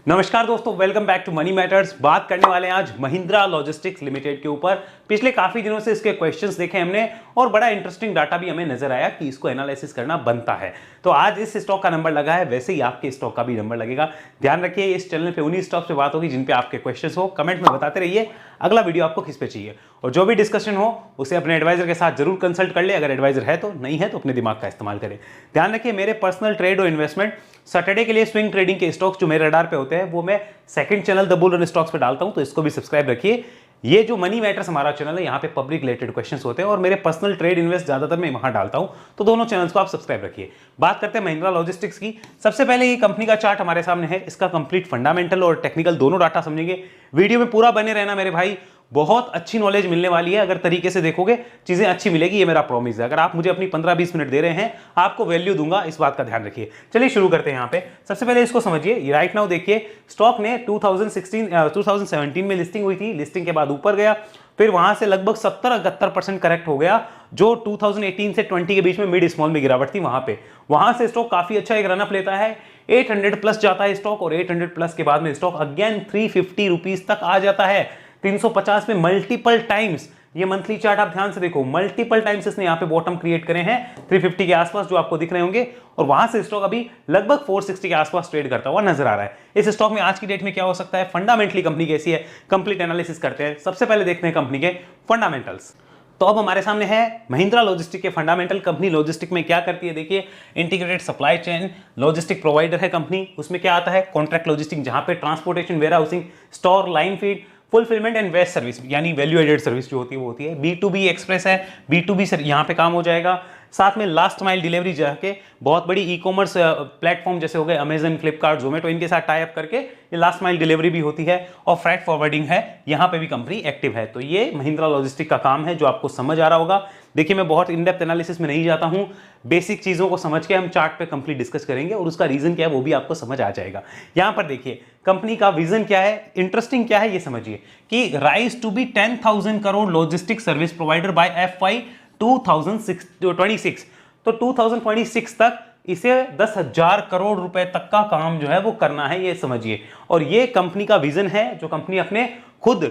नमस्कार दोस्तों, welcome back to money matters. बात करने वाले हैं आज महिंद्रा लॉजिस्टिक्स लिमिटेड के ऊपर। पिछले काफी दिनों से इसके क्वेश्चंस देखे हमने और बड़ा इंटरेस्टिंग डाटा भी हमें नजर आया कि इसको एनालिसिस करना बनता है। तो आज इस स्टॉक का नंबर लगा है, वैसे ही आपके स्टॉक का भी नंबर लगेगा। ध्यान रखिए, इस चैनल पे उन्हीं स्टॉक्स पे बात होगी जिन पे आपके क्वेश्चंस हो। कमेंट में बताते रहिए अगला वीडियो आपको किस पे चाहिए, और जो भी डिस्कशन हो उसे अपने एडवाइजर के साथ जरूर कंसल्ट कर ले। अगर एडवाइजर है तो, नहीं है तो अपने दिमाग का इस्तेमाल करें। ध्यान रखिए, मेरे पर्सनल ट्रेड और इन्वेस्टमेंट सैटरडे के लिए स्विंग ट्रेडिंग के स्टॉक्स जो मेरे रडार पे होते हैं वो मैं second channel the bull run stocks पे डालता हूं, तो इसको भी सब्सक्राइब रखिए। ये जो मनी मैटर्स हमारा चैनल है, यहाँ पे पब्लिक रिलेटेड क्वेश्चंस होते हैं और मेरे पर्सनल ट्रेड इन्वेस्ट ज्यादातर मैं वहां डालता हूं, तो दोनों चैनल्स को आप सब्सक्राइब रखिए। बात करते हैं महिंद्रा लॉजिस्टिक्स की। सबसे पहले ये कंपनी का चार्ट हमारे सामने है। इसका कंप्लीट फंडामेंटल और टेक्निकल दोनों डाटा समझेंगे। वीडियो में पूरा बने रहना मेरे भाई, बहुत अच्छी नॉलेज मिलने वाली है। अगर तरीके से देखोगे चीजें अच्छी मिलेगी, ये मेरा प्रॉमिस है। अगर आप मुझे अपनी 15-20 मिनट दे रहे हैं, आपको वैल्यू दूंगा, इस बात का ध्यान रखिए। चलिए शुरू करते हैं। यहाँ पे सबसे पहले इसको समझिए। राइट नाउ देखिए, स्टॉक ने 2017 में लिस्टिंग हुई थी। लिस्टिंग के बाद ऊपर गया, फिर वहां से लगभग 70-71% करेक्ट हो गया। जो 2018 से 20 के बीच में मिड स्मॉल में गिरावट थी, वहां से स्टॉक काफी अच्छा एक रनअप लेता है। 800 प्लस जाता है स्टॉक, और 800 प्लस के बाद में स्टॉक अगेन 350 रुपीज तक आ जाता है। 350 में मल्टीपल टाइम्स, ये मंथली चार्ट आप ध्यान से देखो, मल्टीपल टाइम्स इसने यहाँ पे बॉटम क्रिएट करे हैं 350 के आसपास जो आपको दिख रहे होंगे, और वहां से स्टॉक अभी लगभग 460 के आसपास ट्रेड करता हुआ नजर आ रहा है। इस स्टॉक में आज की डेट में क्या हो सकता है, फंडामेंटली कंपनी कैसी है, कंप्लीट एनालिसिस करते हैं। सबसे पहले देखते हैं कंपनी के फंडामेंटल्स। तो अब हमारे सामने है महिंद्रा लॉजिस्टिक के फंडामेंटल। कंपनी लॉजिस्टिक में क्या करती है, देखिए, integrated supply chain logistic provider है कंपनी। उसमें क्या आता है, कॉन्ट्रैक्ट लॉजिस्टिक, जहां पे transportation, warehousing, store, line feed, fulfilment and waste service, यानी वैल्यू एडेड सर्विस जो होती है वो होती है। B2B एक्सप्रेस है, B2B यहाँ पे काम हो जाएगा। साथ में लास्ट माइल डिलीवरी जाके बहुत बड़ी ई कॉमर्स प्लेटफॉर्म जैसे हो गए अमेजन, फ्लिपकार्ट, जोमेटो, इनके साथ टाई अप करके ये लास्ट माइल डिलीवरी भी होती है। और फ्रेट फॉरवर्डिंग है, यहाँ पे भी कंपनी एक्टिव है। तो ये महिंद्रा लॉजिस्टिक का काम है, जो आपको समझ आ रहा होगा। देखिए, मैं बहुत इन डेप्थ एनालिसिस में नहीं जाता हूँ, बेसिक चीजों को समझ के हम चार्ट पे कंप्लीट डिस्कस करेंगे, और उसका रीजन क्या है वो भी आपको समझ आ जाएगा। यहां पर देखिए कंपनी का विजन क्या है, इंटरेस्टिंग क्या है ये समझिए, कि rise to be 10,000 crore logistic service provider by FY 2026। तो 2026 तक इसे 10,000 करोड़ रुपए तक का काम जो है वो करना है, ये समझिए। और ये कंपनी का विजन है, जो कंपनी अपने खुद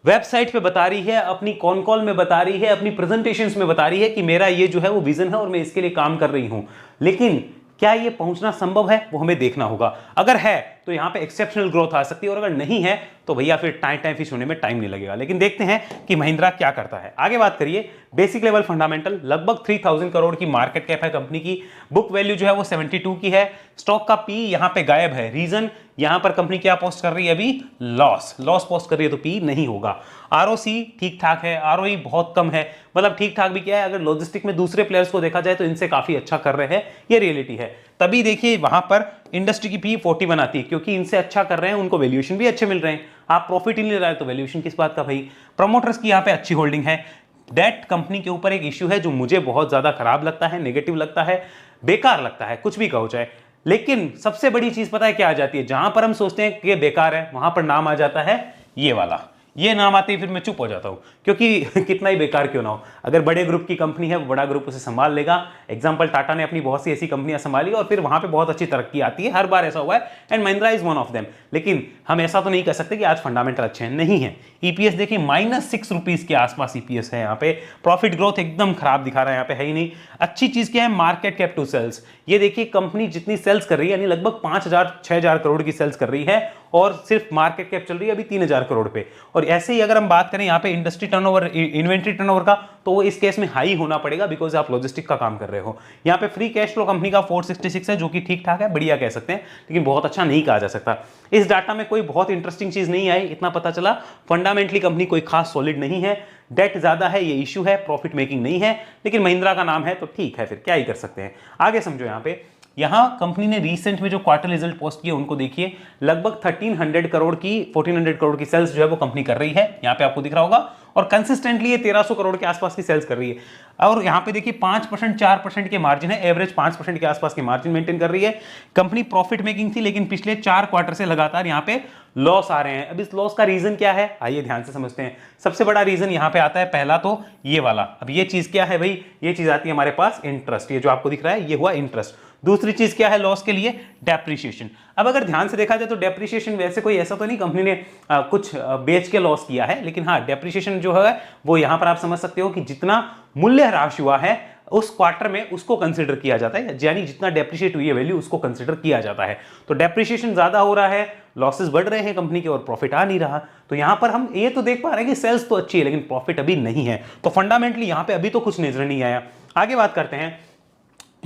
वेबसाइट पे बता रही है, अपनी कॉन कॉल में बता रही है, अपनी प्रेजेंटेशंस में बता रही है कि मेरा ये जो है वो विजन है और मैं इसके लिए काम कर रही हूं। लेकिन क्या ये पहुंचना संभव है, वो हमें देखना होगा। अगर है तो यहां पे एक्सेप्शनल ग्रोथ आ सकती है, और अगर नहीं है तो भैया फिर टाइम फिश होने में टाइम नहीं लगेगा। लेकिन देखते हैं कि महिंद्रा क्या करता है। आगे बात करिए, बेसिक लेवल फंडामेंटल, लगभग 3,000 करोड़ की मार्केट कैप है कंपनी की। बुक वैल्यू जो है वो 72 की है। स्टॉक का पी यहां पे गायब है। रीजन, यहां पर कंपनी क्या पोस्ट कर रही है, अभी लॉस पोस्ट कर रही है, तो पी नहीं होगा। ROC ठीक ठाक है, ROE बहुत कम है। मतलब ठीक ठाक भी क्या है, अगर लॉजिस्टिक में दूसरे प्लेयर्स को देखा जाए तो इनसे काफी अच्छा कर रहे हैं, ये रियलिटी है। तभी देखिए वहां पर इंडस्ट्री की पी 41 आती है, क्योंकि इनसे अच्छा कर रहे हैं, उनको वैल्यूएशन भी अच्छे मिल रहे हैं। आप प्रॉफिट ही नहीं ले रहे तो वैल्यूएशन किस बात का भाई। प्रमोटर्स की यहाँ पे अच्छी होल्डिंग है। डेट कंपनी के ऊपर एक इश्यू है जो मुझे बहुत ज्यादा खराब लगता है, नेगेटिव लगता है, बेकार लगता है, कुछ भी कहो चाहे। लेकिन सबसे बड़ी चीज पता है क्या आ जाती है, जहां पर हम सोचते हैं कि ये बेकार है, वहां पर नाम आ जाता है ये वाला। ये नाम आते ही फिर मैं चुप हो जाता हूं, क्योंकि कितना ही बेकार क्यों ना हो, अगर बड़े ग्रुप की कंपनी है, बड़ा ग्रुप उसे संभाल लेगा। एग्जांपल, टाटा ने अपनी बहुत सी ऐसी कंपनियां संभाली और फिर वहां पे बहुत अच्छी तरक्की आती है, हर बार ऐसा हुआ है, and Mahindra is one of them. लेकिन हम ऐसा तो नहीं कह सकते कि आज फंडामेंटल अच्छे हैं, नहीं है। ईपीएस देखिए -6 रुपीज के आसपास ईपीएस है यहाँ पे। प्रॉफिट ग्रोथ एकदम खराब दिखा रहा है, यहाँ पे है ही नहीं। अच्छी चीज क्या है, मार्केट कैप टू सेल्स। ये देखिए कंपनी जितनी सेल्स कर रही है, यानी लगभग 5,000-6,000 करोड़ की सेल्स कर रही है, और सिर्फ मार्केट कैप चल रही है अभी 3,000 करोड़ पे। और ऐसे ही अगर हम बात करें यहाँ पे इंडस्ट्री टर्नओवर, इन्वेंट्री टर्नओवर का, तो वो इस केस में हाई होना पड़ेगा, बिकॉज आप लॉजिस्टिक का काम कर रहे हो। यहाँ पे फ्री कैश फ्लो कंपनी का 466 है, जो कि ठीक ठाक है, बढ़िया कह सकते हैं, लेकिन बहुत अच्छा नहीं कहा जा सकता। इस डाटा में कोई बहुत इंटरेस्टिंग चीज नहीं आई, इतना पता चला फंडामेंटली कंपनी कोई खास सॉलिड नहीं है। डेट ज्यादा है, ये इशू है, प्रॉफिट मेकिंग नहीं है, लेकिन महिंद्रा का नाम है तो ठीक है, फिर क्या ही कर सकते हैं। आगे समझो, यहां कंपनी ने रिसेंट में जो क्वार्टर रिजल्ट पोस्ट किए उनको देखिए, लगभग 1400 करोड़ की सेल्स जो है वो कंपनी कर रही है, यहां पे आपको दिख रहा होगा। और कंसिस्टेंटली ये 1300 करोड़ के आसपास की सेल्स कर रही है। और यहां पे देखिए 5% 4% के मार्जिन है, एवरेज 5% के आसपास की मार्जिन मेंटेन कर रही है। कंपनी प्रॉफिट मेकिंग थी, लेकिन पिछले 4 क्वार्टर से लगातार यहां पे लॉस आ रहे हैं। अब इस लॉस का रीजन क्या है, आइए ध्यान से समझते हैं। सबसे बड़ा रीजन यहां पे आता है, पहला तो ये वाला। अब ये चीज क्या है भाई, ये चीज आती है हमारे पास इंटरेस्ट, ये जो आपको दिख रहा है ये हुआ इंटरेस्ट। दूसरी चीज क्या है लॉस के लिए, डेप्रिसिएशन। अब अगर ध्यान से देखा जाए तो डेप्रिसिएशन वैसे कोई ऐसा तो नहीं कंपनी ने कुछ बेच के लॉस किया है, लेकिन हाँ डेप्रिसिएशन जो है वो यहां पर आप समझ सकते हो कि जितना मूल्य ह्रास हुआ है उस क्वार्टर में उसको कंसीडर किया जाता है, यानी जितना डेप्रिशिएट हुई है वैल्यू उसको कंसीडर किया जाता है। तो डेप्रिशिएशन ज्यादा हो रहा है, लॉसेस बढ़ रहे हैं कंपनी के और प्रॉफिट आ नहीं रहा। तो यहां पर हम ये तो देख पा रहे हैं कि सेल्स तो अच्छी है लेकिन प्रॉफिट अभी नहीं है। तो फंडामेंटली यहां पे अभी तो कुछ नजर नहीं आया। आगे बात करते हैं,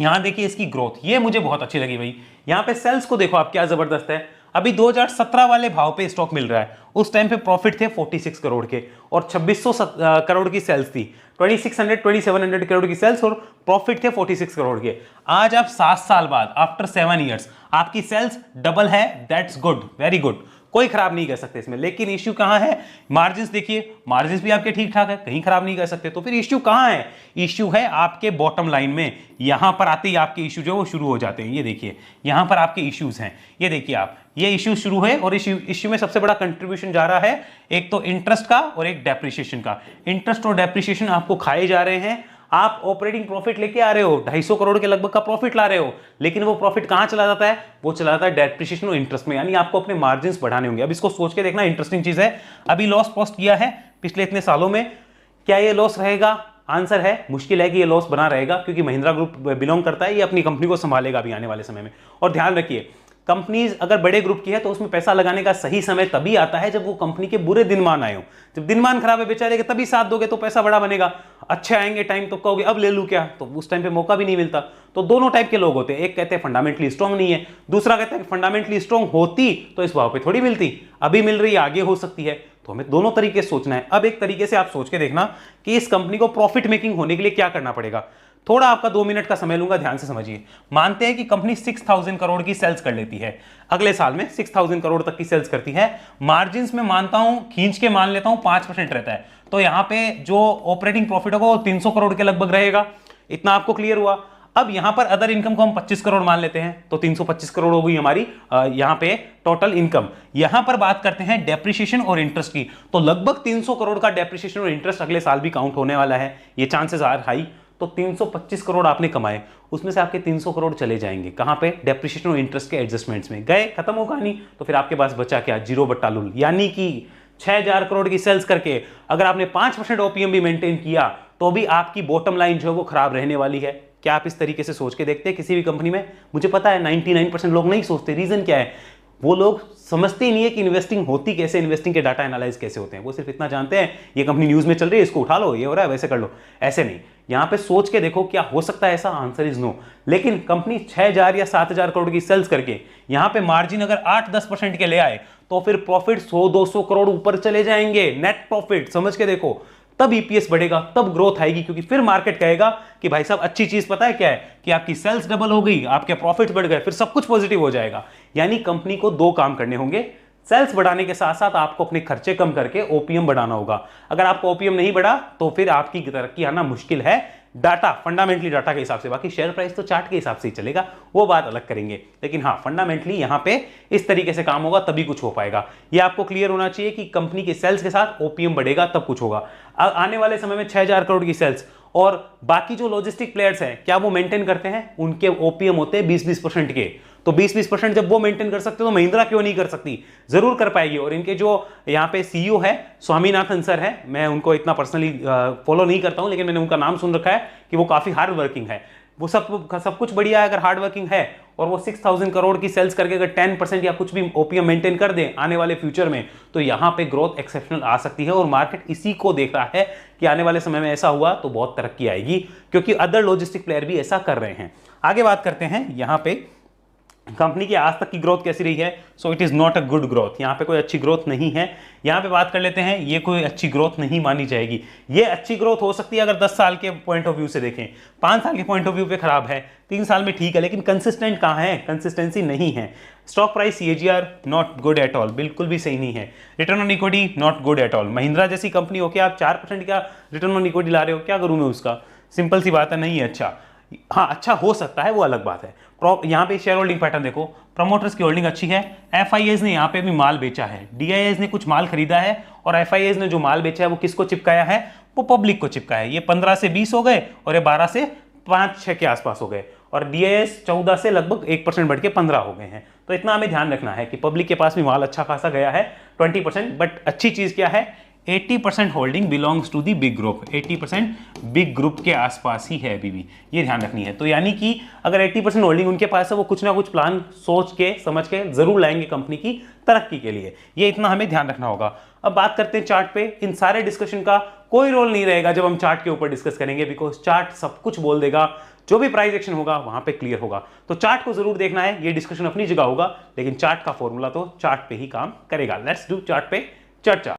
यहां देखिए इसकी ग्रोथ, ये मुझे बहुत अच्छी लगी भाई। यहां पे सेल्स को देखो आप क्या जबरदस्त है। अभी 2017 वाले भाव पे स्टॉक मिल रहा है, उस टाइम पे प्रॉफिट थे 46 करोड़ के और 2600 करोड़ की सेल्स थी। 2700 करोड़ की सेल्स और प्रॉफिट थे 46 करोड़ के। आज आप 7 साल बाद आफ्टर 7 ईयर्स आपकी सेल्स डबल है, दैट्स गुड, वेरी गुड, कोई खराब नहीं कह सकते इसमें। लेकिन इश्यू कहां है, मार्जिन्स देखिए, मार्जिन्स भी आपके ठीक ठाक है, कहीं खराब नहीं कह सकते। तो फिर इश्यू कहां है, इश्यू है आपके बॉटम लाइन में। यहां पर आते ही आपके इश्यू जो वो शुरू हो जाते हैं। ये देखिए यहां पर आपके इश्यूज हैं, ये देखिए आप, ये इश्यू शुरू है और इश्यू में सबसे बड़ा कंट्रीब्यूशन जा रहा है एक तो इंटरेस्ट का और एक डेप्रिसिएशन का। इंटरेस्ट और डेप्रिसिएशन आपको खाए जा रहे हैं। आप ऑपरेटिंग प्रॉफिट लेके आ रहे हो, 250 करोड़ के लगभग का प्रॉफिट ला रहे हो, लेकिन वो प्रॉफिट कहां चला जाता है, वो चला जाता है डेप्रिसिएशन और इंटरेस्ट में। यानी आपको अपने मार्जिन्स बढ़ाने होंगे। अब इसको सोच के देखना, इंटरेस्टिंग चीज है। अभी लॉस पोस्ट किया है पिछले इतने सालों में, क्या ये लॉस रहेगा? आंसर है मुश्किल है कि ये लॉस बना रहेगा, क्योंकि महिंद्रा ग्रुप बिलोंग करता है, ये अपनी कंपनी को संभालेगा अभी आने वाले समय में। और ध्यान रखिए, कंपनीज अगर बड़े ग्रुप की है तो उसमें पैसा लगाने का सही समय तभी आता है जब वो कंपनी के बुरे दिनमान आए हो। जब दिनमान खराब है बेचारे के तभी साथ दोगे तो पैसा बड़ा बनेगा। अच्छे आएंगे टाइम तो कहोगे अब ले लूं क्या, तो उस टाइम पे मौका भी नहीं मिलता। तो दोनों टाइप के लोग होते हैं, एक कहते हैं फंडामेंटली स्ट्रांग नहीं है, दूसरा कहता है फंडामेंटली स्ट्रांग होती तो इस भाव पे थोड़ी मिलती, अभी मिल रही है आगे हो सकती है। तो हमें दोनों तरीके से सोचना है। अब एक तरीके से आप सोच के देखना कि इस कंपनी को प्रॉफिट मेकिंग होने के लिए क्या करना पड़ेगा। थोड़ा आपका 2 मिनट का समय लूंगा, ध्यान से समझिए। मानते हैं कि कंपनी 6000 करोड़ की सेल्स कर लेती है, अगले साल में 6000 करोड़ तक की सेल्स करती है। मार्जिन्स में मानता हूं, खींच के मान लेता हूं 5% रहता है, तो यहां पे जो ऑपरेटिंग प्रॉफिट होगा वो 300 करोड़ के लगभग रहेगा। इतना आपको क्लियर हुआ। अब यहां पर अदर इनकम को हम 25 करोड़ मान लेते हैं, तो 325 करोड़ हो गई हमारी यहां पे टोटल इनकम। यहां पर बात करते हैं डेप्रिसिएशन और इंटरेस्ट की, तो लगभग 300 करोड़ का डेप्रिसिएशन और इंटरेस्ट अगले साल भी काउंट होने वाला है, ये चांसेस आर हाई। तो 325 करोड़ आपने कमाए, उसमें से आपके 300 करोड़ चले जाएंगे कहां पे, डेप्रिसिएशन और इंटरेस्ट के एडजस्टमेंट्स में गए, खत्म हो कहानी। तो फिर आपके पास बचा क्या, जीरो बट्टा लुल। यानी कि 6000 करोड़ की सेल्स करके अगर आपने 5% ओपीएम भी मेंटेन किया तो भी आपकी बॉटम लाइन जो है वो खराब रहने वाली है। क्या आप इस तरीके से सोच के देखते हैं किसी भी कंपनी में? मुझे पता है 99% लोग नहीं सोचते। रीजन क्या है, वो लोग समझते ही नहीं है कि इन्वेस्टिंग होती कैसे, इन्वेस्टिंग के डाटा एनालाइज कैसे होते हैं। वो सिर्फ इतना जानते हैं ये कंपनी न्यूज में चल रही है, इसको उठा लो, ये हो रहा है वैसे कर लो। ऐसे नहीं, यहां पे सोच के देखो क्या हो सकता है ऐसा, आंसर इज नो। लेकिन कंपनी 6000 या 7000 करोड़ की सेल्स करके यहां पे मार्जिन अगर 8-10% के ले आए तो फिर प्रॉफिट 100-200 करोड़ ऊपर चले जाएंगे, नेट प्रॉफिट। समझ के देखो, तब ईपीएस बढ़ेगा, तब ग्रोथ आएगी, क्योंकि फिर मार्केट कहेगा कि भाई साहब अच्छी चीज पता है क्या है, कि आपकी सेल्स डबल हो गई, आपके प्रॉफिट्स बढ़ गए, फिर सब कुछ पॉजिटिव हो जाएगा। यानी कंपनी को 2 काम करने होंगे, सेल्स बढ़ाने के साथ साथ आपको अपने खर्चे कम करके ओपीएम बढ़ाना होगा। अगर आपको ओपीएम नहीं बढ़ा तो फिर आपकी तरक्की आना मुश्किल है, डाटा, फंडामेंटली डाटा के हिसाब से। बाकी शेयर प्राइस तो चार्ट के हिसाब से ही चलेगा, वो बात अलग करेंगे। लेकिन हाँ, फंडामेंटली यहां पे इस तरीके से काम होगा तभी कुछ हो पाएगा। ये आपको क्लियर होना चाहिए कि कंपनी के सेल्स के साथ ओपीएम बढ़ेगा तब कुछ होगा। आने वाले समय में 6000 करोड़ की सेल्स और बाकी जो लॉजिस्टिक प्लेयर्स हैं क्या वो मेंटेन करते हैं? उनके ओपीएम होते हैं 20-20% के। तो 20-20% जब वो मेंटेन कर सकते हो तो महिंद्रा क्यों नहीं कर सकती? जरूर कर पाएगी। और इनके जो यहाँ पे सीईओ है स्वामीनाथन सर है, मैं उनको इतना पर्सनली फॉलो नहीं करता हूं, लेकिन मैंने उनका नाम सुन रखा है कि वो काफी हार्ड वर्किंग है। वो सब कुछ बढ़िया है अगर हार्ड वर्किंग है, और वो 6000 करोड़ की सेल्स करके अगर 10% या कुछ भी ओपीएम मेंटेन कर दे आने वाले फ्यूचर में, तो यहां पे ग्रोथ एक्सेप्शनल आ सकती है। और मार्केट इसी को देख रहा है कि आने वाले समय में ऐसा हुआ तो बहुत तरक्की आएगी, क्योंकि अदर लॉजिस्टिक प्लेयर भी ऐसा कर रहे हैं। आगे बात करते हैं यहां पे कंपनी की आज तक की ग्रोथ कैसी रही है। So it is not a good growth, यहाँ पे कोई अच्छी ग्रोथ नहीं है। यहाँ पे बात कर लेते हैं, ये कोई अच्छी ग्रोथ नहीं मानी जाएगी। ये अच्छी ग्रोथ हो सकती है अगर 10 साल के पॉइंट ऑफ व्यू से देखें, 5 साल के पॉइंट ऑफ व्यू पे खराब है, 3 साल में ठीक है, लेकिन कंसिस्टेंट कहाँ है, कंसिस्टेंसी नहीं है। Stock price CAGR not good at all, बिल्कुल भी सही नहीं है। Return on equity not good at all. Mahindra जैसी कंपनी होकर आप 4% का रिटर्न ऑन इक्विटी ला रहे हो, क्या करूँ मैं उसका? सिंपल सी बात है, नहीं है अच्छा। हाँ, अच्छा हो सकता है, वो अलग बात है। यहाँ पे शेयर होल्डिंग पैटर्न देखो, प्रमोटर्स की होल्डिंग अच्छी है। एफआईएस ने यहाँ पे भी माल बेचा है, डीआईएस ने कुछ माल खरीदा है, और एफआईएस ने जो माल बेचा है वो किसको चिपकाया है? वो पब्लिक को चिपकाया है। ये 15 से 20 हो गए और ये 12 से 5-6 के आसपास हो गए। और DIS 14 से लगभग 1% बढ़ के 15 हो गए हैं। तो इतना हमें ध्यान रखना है कि पब्लिक के पास भी माल अच्छा खासा गया है 20%, बट अच्छी चीज़ क्या है, 80% holding belongs to the big group, 80% big group के आसपास ही है अभी भी, ये ध्यान रखनी है। तो यानी कि अगर 80% होल्डिंग उनके पास है, वो कुछ ना कुछ प्लान सोच के समझ के जरूर लाएंगे कंपनी की तरक्की के लिए, ये इतना हमें ध्यान रखना होगा। अब बात करते हैं चार्ट पे। इन सारे डिस्कशन का कोई रोल नहीं रहेगा जब हम चार्ट के ऊपर डिस्कस करेंगे, बिकॉज चार्ट सब कुछ बोल देगा, जो भी प्राइस एक्शन होगा वहां पे क्लियर होगा। तो चार्ट को जरूर देखना है, ये डिस्कशन अपनी जगह होगा, लेकिन चार्ट का फॉर्मूला तो चार्ट पे ही काम करेगा। लेट्स डू चार्ट पे चर्चा।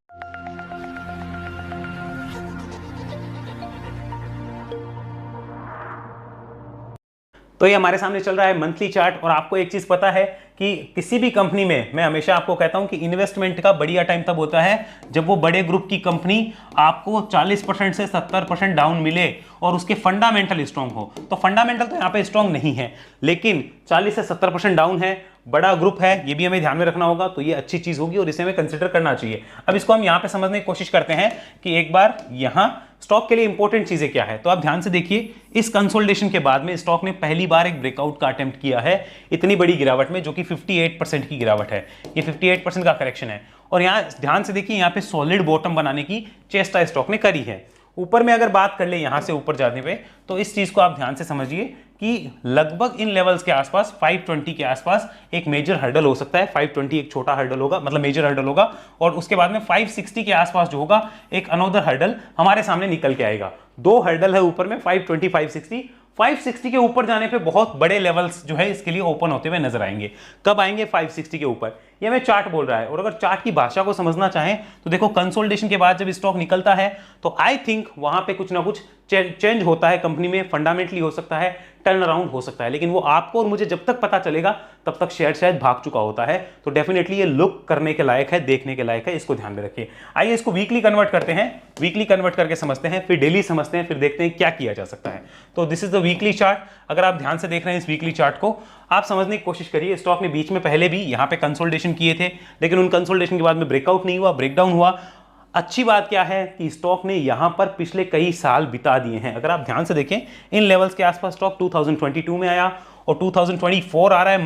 तो ये हमारे सामने चल रहा है मंथली चार्ट। और आपको एक चीज पता है कि किसी भी कंपनी में मैं हमेशा आपको कहता हूं कि इन्वेस्टमेंट का बढ़िया टाइम तब होता है जब वो बड़े ग्रुप की कंपनी आपको 40% से 70% डाउन मिले और उसके फंडामेंटल स्ट्रांग हो। तो फंडामेंटल तो यहाँ पे स्ट्रांग नहीं है, लेकिन 40 से 70% डाउन है, बड़ा ग्रुप है, ये भी हमें ध्यान में रखना होगा। तो ये अच्छी चीज होगी और इसे हमें कंसिडर करना चाहिए। अब इसको हम यहाँ पे समझने की कोशिश करते हैं कि एक बार यहाँ स्टॉक के लिए इंपॉर्टेंट चीजें क्या है। तो आप ध्यान से देखिए, इस कंसोलिडेशन के बाद में स्टॉक ने पहली बार एक ब्रेकआउट का अटेम्प्ट किया है इतनी बड़ी गिरावट में, जो कि 58% की गिरावट है। ये 58% का करेक्शन है। और यहाँ ध्यान से देखिए, यहाँ पे सॉलिड बॉटम बनाने की चेष्टा स्टॉक ने करी है। ऊपर में अगर बात कर ले यहां से ऊपर जाने पे, तो इस चीज को आप ध्यान से समझिए कि लगभग इन लेवल्स के आसपास 520 के आसपास एक मेजर हर्डल हो सकता है। 520 एक छोटा हर्डल होगा, मतलब मेजर हर्डल होगा, और उसके बाद में 560 के आसपास जो होगा एक अनोदर हर्डल हमारे सामने निकल के आएगा। दो हर्डल है ऊपर में, 520 560। 560 के ऊपर जाने पे बहुत बड़े लेवल्स जो है इसके लिए ओपन होते हुए नजर आएंगे। कब आएंगे 560 के ऊपर, ये हमें चार्ट बोल रहा है। और अगर चार्ट की भाषा को समझना चाहें तो देखो, कंसोलिडेशन के बाद जब स्टॉक निकलता है तो आई थिंक वहां पे कुछ ना कुछ चेंज होता है कंपनी में, फंडामेंटली हो सकता है, टर्न अराउंड हो सकता है, लेकिन वो आपको और मुझे जब तक पता चलेगा तब तक शेयर शायद भाग चुका होता है। तो डेफिनेटली ये लुक करने के लायक है, देखने के लायक है, इसको ध्यान में रखिए। आइए इसको वीकली कन्वर्ट करते हैं, वीकली कन्वर्ट करके समझते हैं, फिर डेली समझते हैं, फिर देखते हैं क्या किया जा सकता है। तो this is the weekly chart. अगर आप ध्यान से देख रहे हैं इस वीकली चार्ट को, आप समझने की कोशिश करिए। स्टॉक ने बीच में पहले भी यहाँ पे कंसोलिडेशन किए थे, लेकिन उन कंसोलिडेशन के बाद में ब्रेकआउट नहीं हुआ, ब्रेकडाउन हुआ। अच्छी बात क्या है कि स्टॉक ने यहां पर पिछले कई साल बिता दिए हैं। अगर आप ध्यान से देखें, इन लेवल्स के आसपास स्टॉक 2022 में आया और 2024 आ रहा है,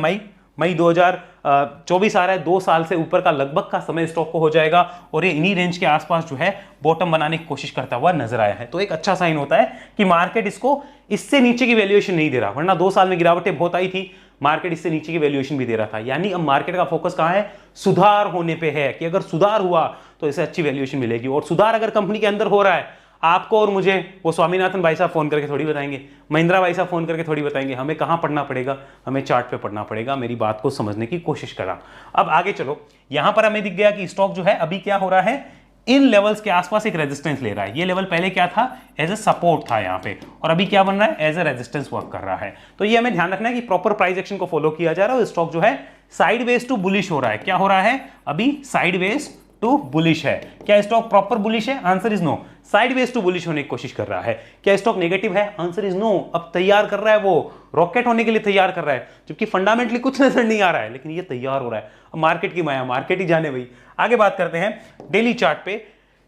मई 2024 आ रहा है। 2 साल से ऊपर का लगभग का समय स्टॉक को हो जाएगा और ये इन्हीं रेंज के आसपास जो है बॉटम बनाने की कोशिश करता हुआ नजर आया है। तो एक अच्छा साइन होता है कि मार्केट इसको इससे नीचे की वैल्यूएशन नहीं दे रहा, वरना 2 साल में गिरावटें बहुत आई थी, मार्केट इससे नीचे की वैल्यूएशन भी दे रहा था। यानी अब मार्केट का फोकस कहां है, सुधार होने पे है, कि अगर सुधार हुआ तो इसे अच्छी वैल्यूएशन मिलेगी। और सुधार अगर कंपनी के अंदर हो रहा है, आपको और मुझे वो स्वामीनाथन भाई साहब फोन करके थोड़ी बताएंगे, महिंद्रा भाई साहब फोन करके थोड़ी बताएंगे, हमें कहां पढ़ना पड़ेगा, हमें चार्ट पे पढ़ना पड़ेगा। मेरी बात को समझने की कोशिश करा। अब आगे चलो, यहां पर हमें दिख गया कि स्टॉक जो है अभी क्या हो रहा है, इन लेवल्स के आसपास एक रेजिस्टेंस ले रहा है। ये लेवल पहले क्या था, एज ए सपोर्ट था यहाँ पे, और अभी क्या बन रहा है, एज ए रेजिस्टेंस वर्क कर रहा है। तो ये हमें ध्यान रखना है कि प्रॉपर प्राइस एक्शन को फॉलो किया जा रहा है और स्टॉक जो है साइडवेज टू बुलिश हो रहा है। क्या हो रहा है, अभी साइडवेज टू बुलिश है। क्या स्टॉक प्रॉपर बुलिश है, answer is no. Sideways to bullish होने की कोशिश कर रहा है। क्या स्टॉक नेगेटिव है, आंसर इज नो। अब तैयार कर रहा है, वो रॉकेट होने के लिए तैयार कर रहा है, जबकि फंडामेंटली कुछ नजर नहीं आ रहा है, लेकिन ये तैयार हो रहा है। अब मार्केट की माया, मार्केट ही जाने भाई। आगे बात करते हैं डेली चार्ट पे।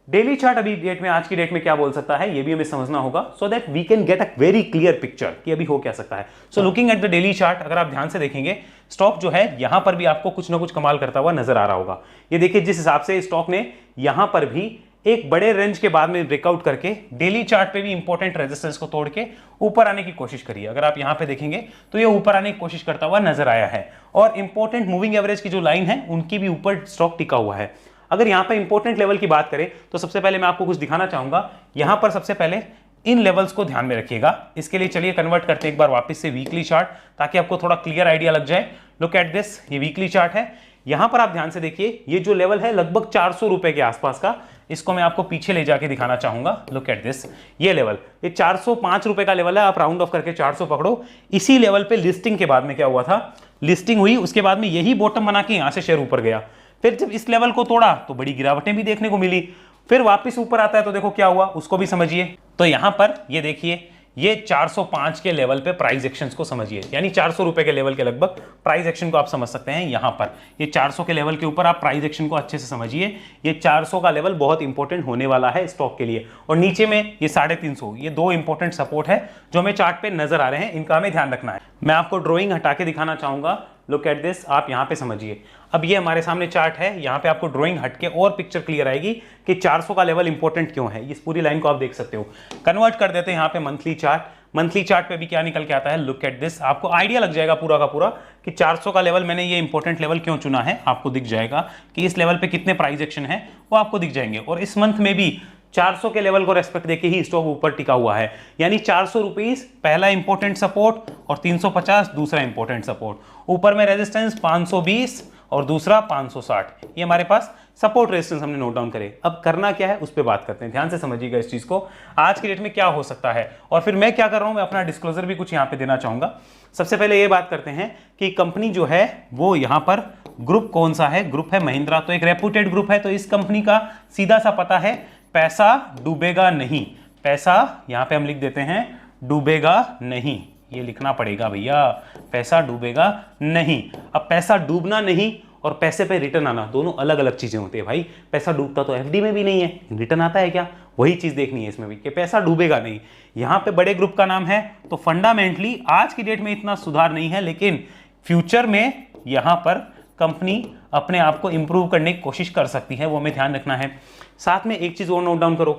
डेली चार्ट अभी डेट में, आज की डेट में क्या बोल सकता है, ये भी हमें समझना होगा, so that we can get a very clear picture कि अभी हो क्या सकता है। So looking at the daily chart, अगर आप ध्यान से देखेंगे, स्टॉक जो है यहां पर भी आपको कुछ ना कुछ कमाल करता हुआ नजर आ रहा होगा। ये देखिए, जिस हिसाब से स्टॉक ने यहां पर भी एक बड़े रेंज के बाद में ब्रेकआउट करके डेली चार्ट पे भी इंपॉर्टेंट रेजिस्टेंस को तोड़ के ऊपर आने की कोशिश करी। अगर आप यहां पे देखेंगे तो ये ऊपर आने की कोशिश करता हुआ नजर आया है, और इंपॉर्टेंट मूविंग एवरेज की जो लाइन है उनकी भी ऊपर स्टॉक टिका हुआ है। अगर यहां पे इंपॉर्टेंट लेवल की बात करें तो सबसे पहले मैं आपको कुछ दिखाना चाहूंगा। यहां पर सबसे पहले इन लेवल्स को ध्यान में रखिएगा। इसके लिए चलिए कन्वर्ट करते हैं एक बार वापस से वीकली चार्ट, ताकि आपको थोड़ा क्लियर आइडिया लग जाए। लुक एट दिस, ये वीकली चार्ट है। यहां पर आप ध्यान से देखिए, ये जो लेवल है लगभग 400 रुपए के आसपास का, इसको मैं आपको पीछे ले जाके दिखाना चाहूंगा। लुक एट दिस, ये लेवल, ये 405 रुपए का लेवल है। आप राउंड ऑफ करके 400 पकड़ो। इसी लेवल पे लिस्टिंग के बाद में क्या हुआ था, लिस्टिंग हुई, उसके बाद में यही बॉटम बना के यहां से शेयर ऊपर गया। फिर जब इस लेवल को तोड़ा तो बड़ी गिरावटें भी देखने को मिली, फिर वापस ऊपर आता है तो देखो क्या हुआ, उसको भी समझिए। तो यहां पर ये देखिए, ये 405 के लेवल पे प्राइस एक्शंस को समझिए, यानी 400 रुपए के लेवल के लगभग प्राइस एक्शन को आप समझ सकते हैं। यहां पर ये 400 के लेवल के ऊपर आप प्राइस एक्शन को अच्छे से समझिए। ये 400 का लेवल बहुत इंपॉर्टेंट होने वाला है स्टॉक के लिए, और नीचे में ये 350, ये दो इंपॉर्टेंट सपोर्ट है जो हमें चार्ट पे नजर आ रहे हैं, इनका हमें ध्यान रखना है। मैं आपको ड्रॉइंग हटा के दिखाना चाहूंगा, लुक एट दिस, आप यहां पे समझिए। अब ये हमारे सामने चार्ट है, यहां पे आपको ड्राइंग हटके और पिक्चर क्लियर आएगी कि 400 का लेवल इंपॉर्टेंट क्यों है। इस पूरी लाइन को आप देख सकते हो। कन्वर्ट कर देते हैं यहां पे मंथली चार्ट। मंथली चार्ट पे भी क्या निकल के आता है, लुक एट दिस, आपको आइडिया लग जाएगा पूरा का पूरा कि 400 का लेवल मैंने ये इंपॉर्टेंट लेवल क्यों चुना है। आपको दिख जाएगा कि इस लेवल पे कितने प्राइस एक्शन है वो आपको दिख जाएंगे, और इस मंथ में भी 400 के लेवल को रेस्पेक्ट देके ही स्टॉक ऊपर टिका हुआ है, यानी 400 रुपीज पहला इंपॉर्टेंट सपोर्ट और 350 दूसरा इंपॉर्टेंट सपोर्ट, ऊपर में रेजिस्टेंस 520 और दूसरा 560, ये हमारे पास सपोर्ट रेजिस्टेंस हमने नोट डाउन करे। अब करना क्या है उस पर बात करते हैं, ध्यान से समझिएगा इस चीज को, आज की डेट में क्या हो सकता है, और फिर मैं क्या कर रहा हूं, मैं अपना डिस्क्लोजर भी कुछ यहां पे देना चाहूंगा। सबसे पहले ये बात करते हैं कि कंपनी जो है वो यहां पर ग्रुप कौन सा है, ग्रुप है महिंद्रा, तो एक रेप्यूटेड ग्रुप है, तो इस कंपनी का सीधा सा पता है पैसा डूबेगा नहीं। पैसा यहां पे हम लिख देते हैं डूबेगा नहीं, ये लिखना पड़ेगा भैया, पैसा डूबेगा नहीं। अब पैसा डूबना नहीं और पैसे पे रिटर्न आना दोनों अलग अलग चीजें होती है भाई। पैसा डूबता तो एफडी में भी नहीं है, रिटर्न आता है क्या, वही चीज देखनी है इसमें भी कि पैसा डूबेगा नहीं। यहां पे बड़े ग्रुप का नाम है, तो फंडामेंटली आज की डेट में इतना सुधार नहीं है, लेकिन फ्यूचर में यहां पर कंपनी अपने आप को इंप्रूव करने की कोशिश कर सकती है, वो हमें ध्यान रखना है। साथ में एक चीज और नोट डाउन करो,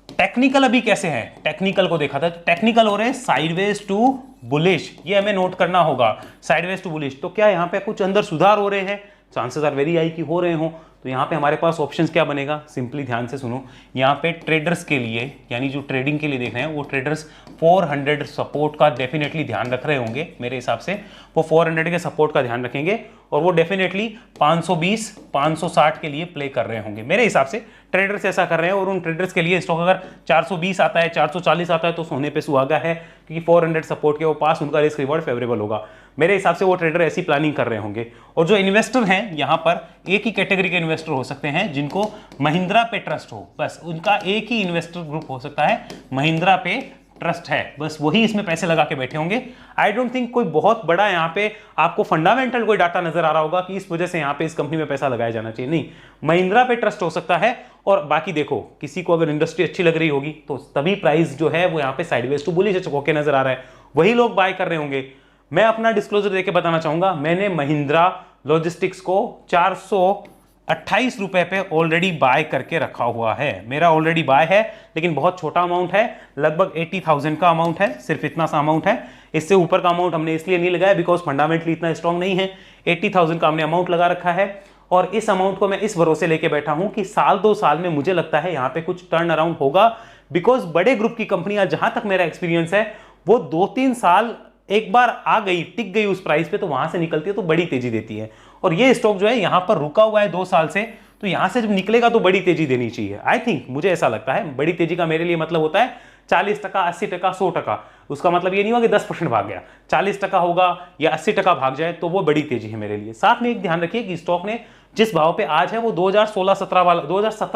टेक्निकल अभी कैसे है, टेक्निकल को देखा था, टेक्निकल हो रहे हैं साइडवेज टू बुलिश, ये हमें नोट करना होगा, साइडवेज टू बुलिश। तो क्या यहाँ पे कुछ अंदर सुधार हो रहे हैं, चांसेस आर वेरी हाई कि हो रहे हो। तो यहाँ पे हमारे पास ऑप्शंस क्या बनेगा, सिंपली ध्यान से सुनो, यहाँ पे ट्रेडर्स के लिए, यानी जो ट्रेडिंग के लिए देख रहे हैं वो ट्रेडर्स 400 सपोर्ट का डेफिनेटली ध्यान रख रहे होंगे, मेरे हिसाब से वो 400 के सपोर्ट का ध्यान रखेंगे, और वो डेफिनेटली 520 560 के लिए प्ले कर रहे होंगे, मेरे हिसाब से ट्रेडर्स ऐसा कर रहे हैं। और उन ट्रेडर्स के लिए स्टॉक अगर 420 आता है 440 आता है तो सोने पे सुहागा है, क्योंकि 400 सपोर्ट के वो पास, उनका रिस्क रिवॉर्ड फेवरेबल होगा, मेरे हिसाब से वो ट्रेडर ऐसी प्लानिंग कर रहे होंगे। और जो इन्वेस्टर हैं यहाँ पर एक ही कैटेगरी के इन्वेस्टर हो सकते हैं जिनको महिंद्रा पे ट्रस्ट हो, बस उनका एक ही इन्वेस्टर ग्रुप हो सकता है महिंद्रा पे ट्रस्ट है, बस वही इसमें पैसे लगा के बैठे होंगे। आई डोंट थिंक कोई बहुत बड़ा यहाँ पे आपको फंडामेंटल कोई डाटा नजर आ रहा होगा कि इस वजह से यहाँ पे इस कंपनी में पैसा लगाया जाना चाहिए, नहीं, महिंद्रा पे ट्रस्ट हो सकता है। और बाकी देखो, किसी को अगर इंडस्ट्री अच्छी लग रही होगी तो तभी प्राइस जो है वो यहाँ पे साइडवेज टू बुलिश होके नजर आ रहा है, वही लोग बाय कर रहे होंगे। मैं अपना डिस्क्लोजर देके बताना चाहूंगा, मैंने महिंद्रा लॉजिस्टिक्स को 428 रुपए पे ऑलरेडी बाय करके रखा हुआ है, मेरा ऑलरेडी बाय है, लेकिन बहुत छोटा अमाउंट है, लगभग 80,000 का अमाउंट है, सिर्फ इतना सा अमाउंट है। इससे ऊपर का अमाउंट हमने इसलिए नहीं लगाया बिकॉज फंडामेंटली इतना स्ट्रॉन्ग नहीं है। 80,000 का हमने अमाउंट लगा रखा है, और इस अमाउंट को मैं इस भरोसे लेके बैठा हूं कि साल 2 साल में मुझे लगता है यहां पे कुछ टर्न अराउंड होगा, बिकॉज बड़े ग्रुप की कंपनियां, जहां तक मेरा एक्सपीरियंस है, वो 2-3 साल एक बार आ गई, टिक गई उस प्राइस पे, तो वहां से निकलती है तो बड़ी तेजी देती है। और ये स्टॉक जो है यहां पर रुका हुआ है 2 साल से, तो यहां से जब निकलेगा तो बड़ी तेजी देनी चाहिए। आई थिंक, मुझे ऐसा लगता है, बड़ी तेजी का मेरे लिए मतलब होता है 40%, 80%, 100%। उसका मतलब ये नहीं होगा कि 10% भाग गया, 40% होगा या 80% भाग जाए तो वो बड़ी तेजी है मेरे लिए। साथ में एक ध्यान रखिए कि स्टॉक ने जिस भाव पे आज है वो 2017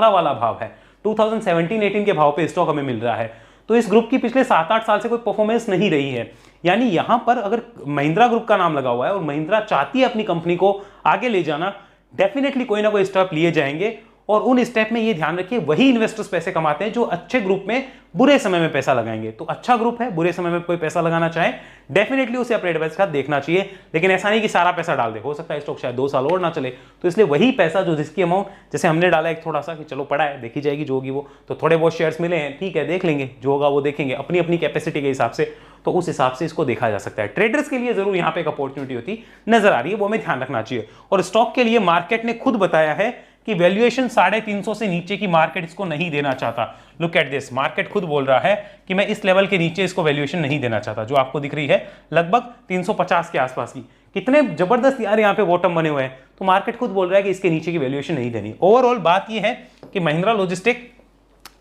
वाला भाव है, 2017-18 के भाव पे स्टॉक हमें मिल रहा है। तो इस ग्रुप की पिछले 7-8 साल से कोई परफॉर्मेंस नहीं रही है, यानी यहां पर अगर महिंद्रा ग्रुप का नाम लगा हुआ है और महिंद्रा चाहती है अपनी कंपनी को आगे ले जाना, डेफिनेटली कोई ना कोई स्टेप लिए जाएंगे। और उन स्टेप में ये ध्यान रखिए, वही इन्वेस्टर्स पैसे कमाते हैं जो अच्छे ग्रुप में बुरे समय में पैसा लगाएंगे। तो अच्छा ग्रुप है, बुरे समय में कोई पैसा लगाना चाहे, डेफिनेटली उसे अपने एडवाइस का देखना चाहिए, लेकिन ऐसा नहीं कि सारा पैसा डाल दे, हो सकता है स्टॉक शायद 2 साल और ना चले। तो इसलिए वही पैसा जो रिस्की अमाउंट, जैसे हमने डाला एक थोड़ा सा कि चलो पड़ा है, देखी जाएगी जो होगी वो, तो थोड़े बहुत शेयर्स मिले हैं, ठीक है, देख लेंगे, जो होगा वो देखेंगे अपनी अपनी कैपेसिटी के हिसाब से, तो उस हिसाब से इसको देखा जा सकता है। ट्रेडर्स के लिए जरूर यहाँ पे एक अपॉर्चुनिटी होती नजर आ रही है, वो हमें ध्यान रखना चाहिए। और स्टॉक के लिए मार्केट ने खुद बताया है कि वैल्यूएशन 350 से नीचे की मार्केट इसको नहीं देना चाहता। लुक एट दिस, मार्केट खुद बोल रहा है कि मैं इस लेवल के नीचे इसको वैल्यूएशन नहीं देना चाहता, जो आपको दिख रही है लगभग 350 के आसपास की। कितने जबरदस्त यार यहाँ पे बॉटम बने हुए हैं, तो मार्केट खुद बोल रहा है कि इसके नीचे की वैल्यूएशन नहीं देनी। ओवरऑल बात यह है कि महिंद्रा लॉजिस्टिक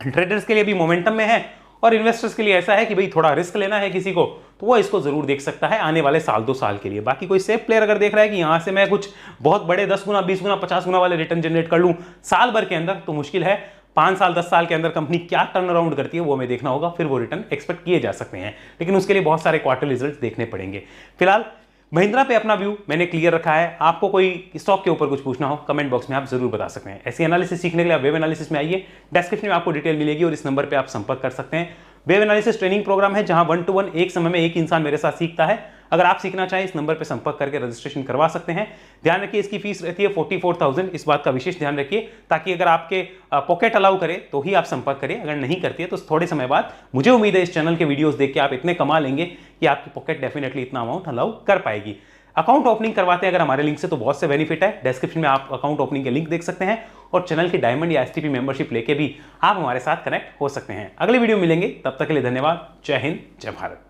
ट्रेडर्स के लिए भी मोमेंटम में है, और इन्वेस्टर्स के लिए ऐसा है कि भाई थोड़ा रिस्क लेना है किसी को, तो वो इसको जरूर देख सकता है आने वाले साल 2 साल के लिए। बाकी कोई सेफ प्लेयर अगर देख रहा है कि यहां से मैं कुछ बहुत बड़े 10 गुना 20 गुना 50 गुना वाले रिटर्न जनरेट कर लूं साल भर के अंदर, तो मुश्किल है। 5 साल 10 साल के अंदर कंपनी क्या टर्न अराउंड करती है वो हमें देखना होगा, फिर वो रिटर्न एक्सपेक्ट किए जा सकते हैं, लेकिन उसके लिए बहुत सारे क्वार्टर रिजल्ट देखने पड़ेंगे। फिलहाल महिंद्रा पे अपना व्यू मैंने क्लियर रखा है। आपको कोई स्टॉक के ऊपर कुछ पूछना हो कमेंट बॉक्स में आप जरूर बता सकते हैं। ऐसी एनालिसिस सीखने के लिए आप वेब एनालिसिस में आइए, डिस्क्रिप्शन में आपको डिटेल मिलेगी और इस नंबर पे आप संपर्क कर सकते हैं। वेब एनालिसिस ट्रेनिंग प्रोग्राम है जहां 1 to 1 एक समय में एक इंसान मेरे साथ सीखता है। अगर आप सीखना चाहें इस नंबर पर संपर्क करके रजिस्ट्रेशन करवा सकते हैं। ध्यान रखिए इसकी फीस रहती है 44,000, इस बात का विशेष ध्यान रखिए, ताकि अगर आपके पॉकेट अलाउ करे तो ही आप संपर्क करिए, अगर नहीं करती है तो थोड़े समय बाद मुझे उम्मीद है इस चैनल के वीडियोस देख के आप इतने कमा लेंगे कि आपकी पॉकेट डेफिनेटली इतना अमाउंट अलाउ कर पाएगी। अकाउंट ओपनिंग करवाते हैं अगर हमारे लिंक से तो बहुत से बेनिफिट है। डिस्क्रिप्शन में आप अकाउंट ओपनिंग के लिंक देख सकते हैं और चैनल की डायमंड या एसटीपी मेंबरशिप लेके भी आप हमारे साथ कनेक्ट हो सकते हैं। अगले वीडियो मिलेंगे, तब तक के लिए धन्यवाद। जय हिंद, जय भारत।